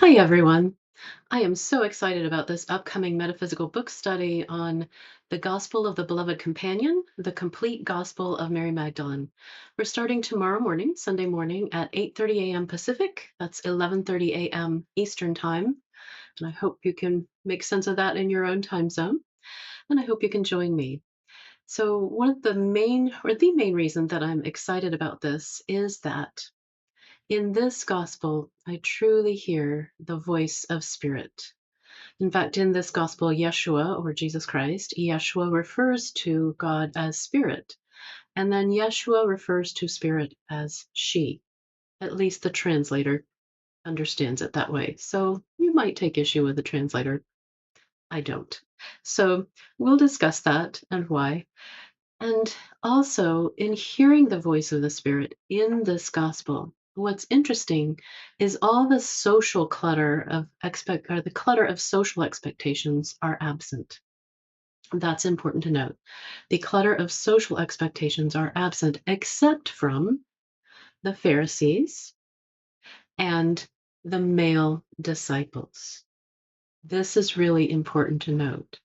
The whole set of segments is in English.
Hi, everyone. I am so excited about this upcoming metaphysical book study on the Gospel of the Beloved Companion, the complete Gospel of Mary Magdalene. We're starting tomorrow morning, Sunday morning at 8:30 a.m. Pacific. That's 11:30 a.m. Eastern Time. And I hope you can make sense of that in your own time zone. And I hope you can join me. So, one of the main reason that I'm excited about this is that in this gospel, I truly hear the voice of spirit. In fact, in this gospel, Yeshua, or Jesus Christ, Yeshua refers to God as spirit, and then Yeshua refers to spirit as she. At least the translator understands it that way. So you might take issue with the translator. I don't. So we'll discuss that and why. And also, in hearing the voice of the Spirit in this gospel, what's interesting is all the social clutter of the clutter of social expectations are absent. That's important to note. The clutter of social expectations are absent, except from the Pharisees and the male disciples. This is really important to note.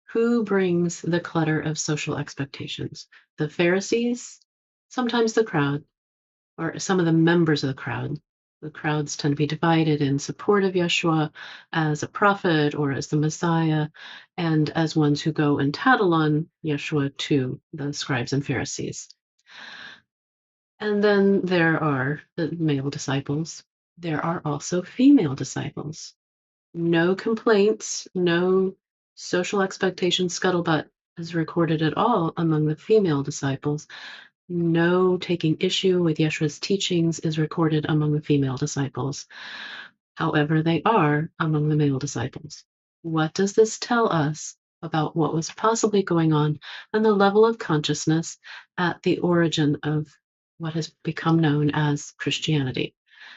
Who brings the clutter of social expectations? The Pharisees, sometimes the crowd, or some of the members of the crowd. The crowds tend to be divided in support of Yeshua as a prophet or as the Messiah, and as ones who go and tattle on Yeshua to the scribes and Pharisees. And then there are the male disciples. There are also female disciples. No complaints, no social expectation scuttlebutt is recorded at all among the female disciples. No taking issue with Yeshua's teachings is recorded among the female disciples. However, they are among the male disciples. What does this tell us about what was possibly going on and the level of consciousness at the origin of what has become known as Christianity?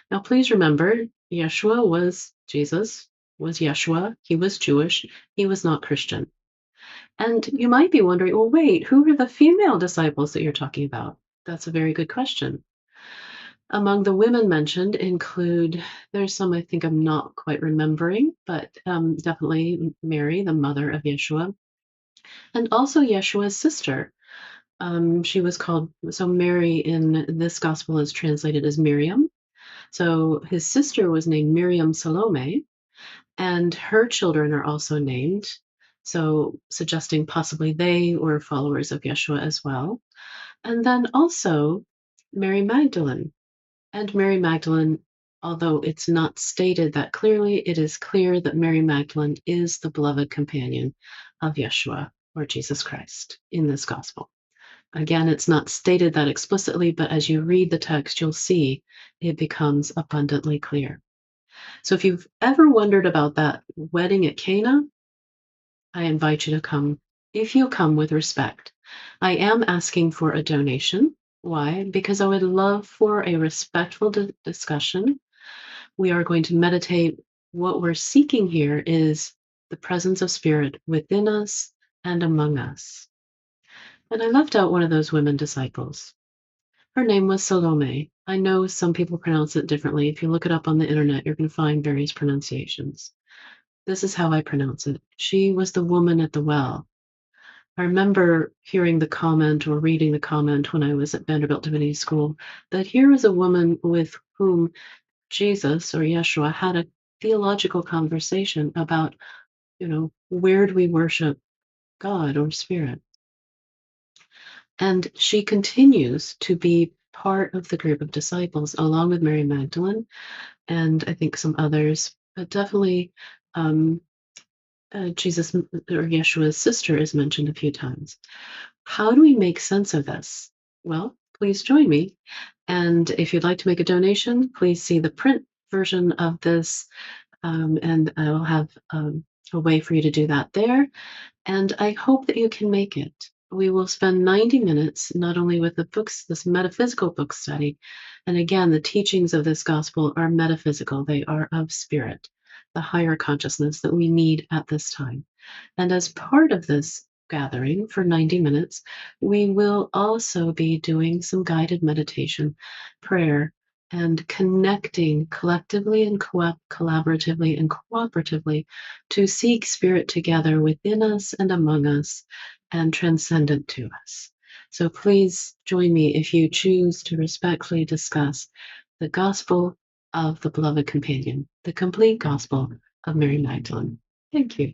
Now, please remember, Jesus was Yeshua. He was Jewish. He was not Christian. And you might be wondering, well, wait, who are the female disciples that you're talking about? That's a very good question. Among the women mentioned include, there's some I think I'm not quite remembering, but definitely Mary, the mother of Yeshua, and also Yeshua's sister. She was called, so Mary in this gospel is translated as Miriam. So his sister was named Miriam Salome, and her children are also named, so suggesting possibly they were followers of Yeshua as well. And then also Mary Magdalene. And Mary Magdalene, although it's not stated that clearly, it is clear that Mary Magdalene is the beloved companion of Yeshua, or Jesus Christ, in this gospel. Again, it's not stated that explicitly, but as you read the text, you'll see it becomes abundantly clear. So if you've ever wondered about that wedding at Cana, I invite you to come if you come with respect. I am asking for a donation. Why? Because I would love for a respectful discussion. We are going to meditate. What we're seeking here is the presence of spirit within us and among us. And I left out one of those women disciples. Her name was Salome. I know some people pronounce it differently. If you look it up on the internet, you're going to find various pronunciations. This is how I pronounce it. She was the woman at the well. I remember hearing the comment or reading the comment when I was at Vanderbilt Divinity School that here is a woman with whom Jesus or Yeshua had a theological conversation about, where do we worship God or spirit? And she continues to be part of the group of disciples along with Mary Magdalene and I think some others, but definitely Jesus or Yeshua's sister is mentioned a few times. How do we make sense of this? Well, please join me. And if you'd like to make a donation, please see the print version of this, and I'll have a way for you to do that there. And I hope that you can make it. We will spend 90 minutes not only with the books, this metaphysical book study, and again, the teachings of this gospel are metaphysical, they are of spirit, the higher consciousness that we need at this time. And as part of this gathering for 90 minutes, we will also be doing some guided meditation, prayer, and connecting collectively and collaboratively and cooperatively to seek spirit together within us and among us and transcendent to us. So please join me if you choose to respectfully discuss the gospel of the beloved companion, the complete gospel of Mary Magdalene. Thank you.